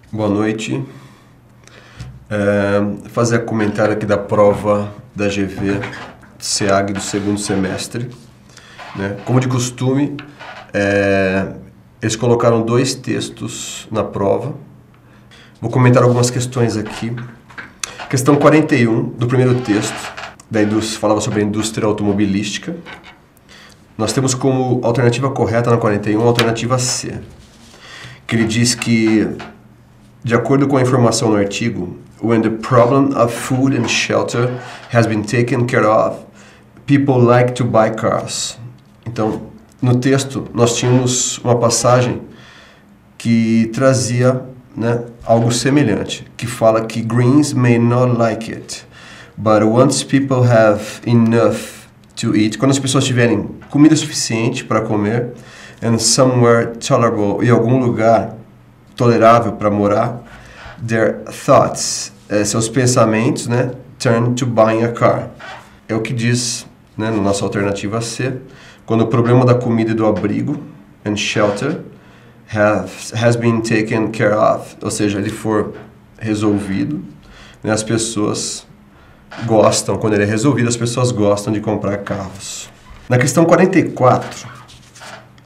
Boa noite. Fazer comentário aqui da prova da GV SEAG do segundo semestre. Né? Como de costume, eles colocaram 2 textos na prova. Vou comentar algumas questões aqui. Questão 41 do primeiro texto, falava sobre a indústria automobilística. Nós temos como alternativa correta na 41 a alternativa C, que ele diz que, de acordo com a informação no artigo, when the problem of food and shelter has been taken care of, people like to buy cars. Então, no texto, nós tínhamos uma passagem que trazia, né, algo semelhante, que fala que Greens may not like it, but once people have enough to eat, quando as pessoas tiverem comida suficiente para comer, and somewhere tolerable, e algum lugar tolerável para morar, their thoughts, seus pensamentos, né, turn to buying a car. É o que diz, né, na nossa alternativa C, quando o problema da comida e do abrigo, and shelter, has been taken care of, ou seja, ele for resolvido, né, as pessoas gostam, quando ele é resolvido, as pessoas gostam de comprar carros. Na questão 44,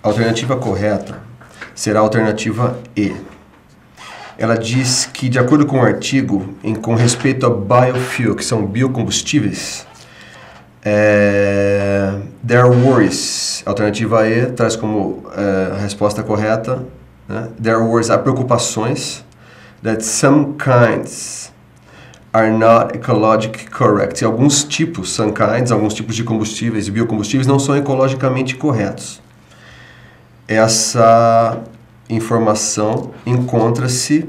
a alternativa correta será a alternativa E. Ela diz que, de acordo com o artigo, com respeito a biofuel, que são biocombustíveis, there are worries. A alternativa E traz como a resposta correta, né? There are worries, há preocupações, that some kinds are not ecologically correct. E alguns tipos de combustíveis e biocombustíveis não são ecologicamente corretos. Essa informação encontra-se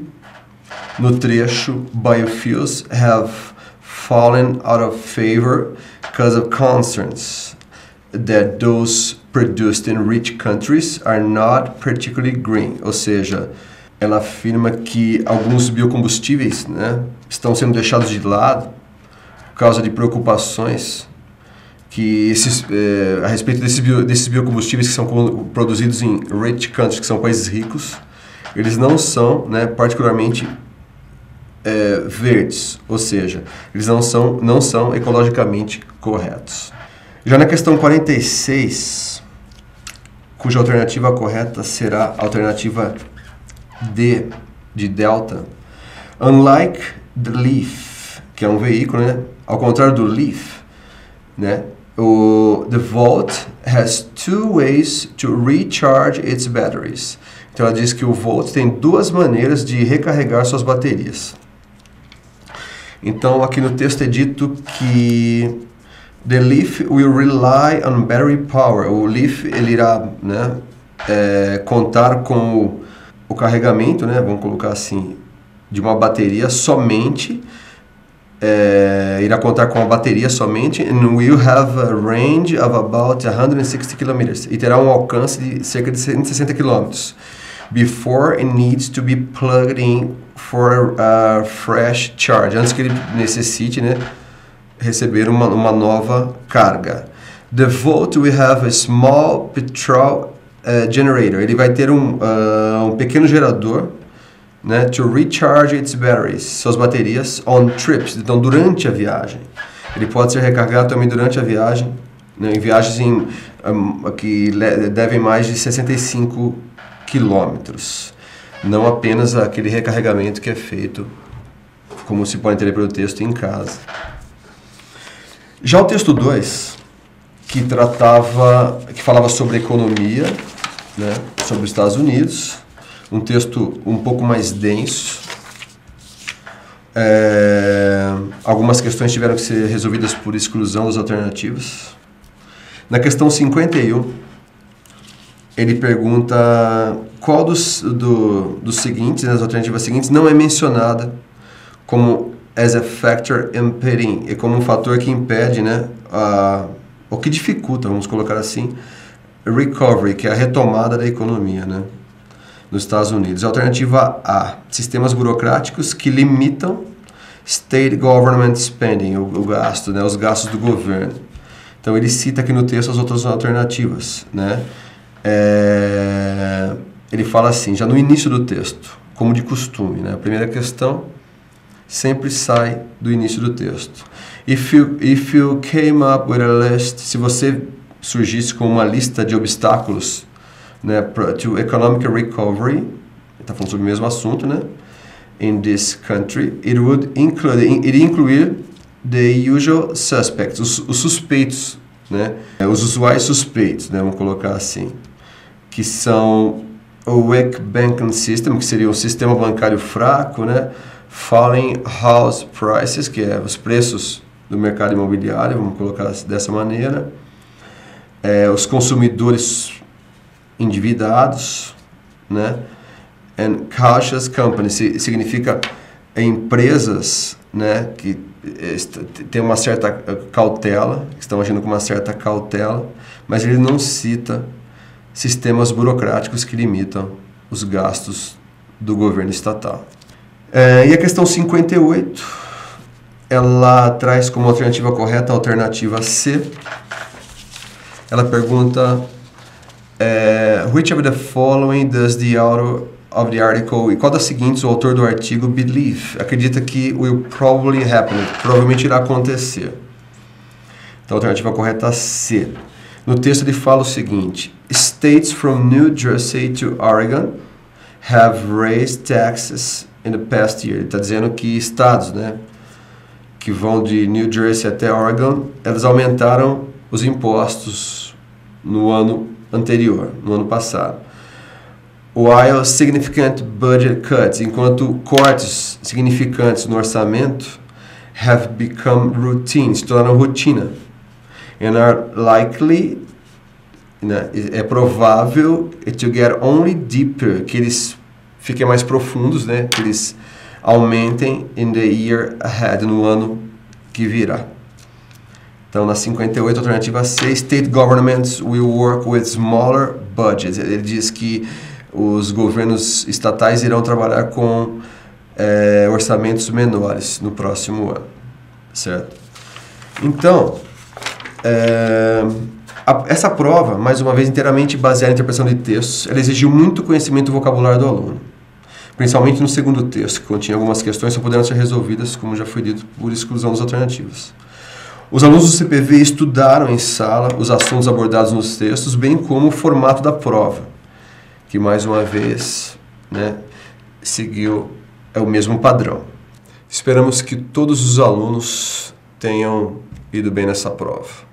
no trecho Biofuels have fallen out of favor because of concerns that those produced in rich countries are not particularly green. Ou seja, ela afirma que alguns biocombustíveis, né, estão sendo deixados de lado por causa de preocupações que a respeito desses biocombustíveis que são produzidos em rich countries, que são países ricos, eles não são, né, particularmente verdes, ou seja, eles não são ecologicamente corretos. Já na questão 46, cuja alternativa correta será a alternativa D, de delta. Unlike the Leaf, que é um veículo, né? Ao contrário do Leaf, né? The Volt has 2 ways to recharge its batteries. Então ela diz que o Volt tem 2 maneiras de recarregar suas baterias. Então aqui no texto é dito que the Leaf will rely on battery power. O Leaf ele irá, né, contar com o carregamento, né, vamos colocar assim, de uma bateria somente, irá contar com a bateria somente, and will have a range of about 160 km, e terá um alcance de cerca de 160 km, before it needs to be plugged in for a fresh charge, antes que ele necessite, né, receber uma nova carga. The Volt will have a small petrol generator, ele vai ter um pequeno gerador, né, to recharge its batteries, suas baterias on trips, então durante a viagem. Ele pode ser recarregado também durante a viagem, né, em viagens que devem mais de 65 quilômetros, não apenas aquele recarregamento que é feito, como se pode entender pelo texto, em casa. Já o texto 2, que falava sobre economia, né, sobre os Estados Unidos, um texto um pouco mais denso. Algumas questões tiveram que ser resolvidas por exclusão das alternativas. Na questão 51, ele pergunta qual dos seguintes, né, das alternativas seguintes, não é mencionada como as a factor impeding, é como um fator que impede, né, ou que dificulta, vamos colocar assim, recovery, que é a retomada da economia, né, nos Estados Unidos. Alternativa A, sistemas burocráticos que limitam state government spending, o gasto, né, os gastos do governo. Então ele cita aqui no texto as outras alternativas, né. Ele fala assim, já no início do texto, como de costume, né? A primeira questão sempre sai do início do texto. If you came up with a list, se você surgisse com uma lista de obstáculos, né, to economic recovery, está falando sobre o mesmo assunto, né? In this country, iria incluir the usual suspects, os suspeitos, né? Os usuais suspeitos, né? Vamos colocar assim, que são o weak banking system, que seria o sistema bancário fraco, né? Falling house prices, que é os preços do mercado imobiliário, vamos colocar dessa maneira. Os consumidores endividados, né? And cautious companies significa empresas, né, que tem uma certa cautela, que estão agindo com uma certa cautela, mas ele não cita sistemas burocráticos que limitam os gastos do governo estatal. E a questão 58, ela traz como alternativa correta a alternativa C. Ela pergunta, which of the following does the author of the article, e qual das seguintes o autor do artigo believe, acredita que will probably happen, provavelmente irá acontecer. Então a alternativa correta é C. No texto ele fala o seguinte: States from New Jersey to Oregon have raised taxes in the past year. Ele está dizendo que estados, né, que vão de New Jersey até Oregon, eles aumentaram os impostos no ano anterior, no ano passado. While significant budget cuts, enquanto cortes significantes no orçamento, have become routine, se tornaram rotina. And are likely, né, é provável to get only deeper, que eles fiquem mais profundos, né, que eles aumentem in the year ahead, no ano que virá. Então, na 58, alternativa C, state governments will work with smaller budgets. Ele diz que os governos estatais irão trabalhar com orçamentos menores no próximo ano, certo? Então, essa prova, mais uma vez, inteiramente baseada em interpretação de textos, ela exigiu muito conhecimento do vocabulário do aluno, principalmente no segundo texto, que continha algumas questões que só puderam ser resolvidas, como já foi dito, por exclusão das alternativas. Os alunos do CPV estudaram em sala os assuntos abordados nos textos, bem como o formato da prova, que mais uma vez, né, seguiu o mesmo padrão. Esperamos que todos os alunos tenham ido bem nessa prova.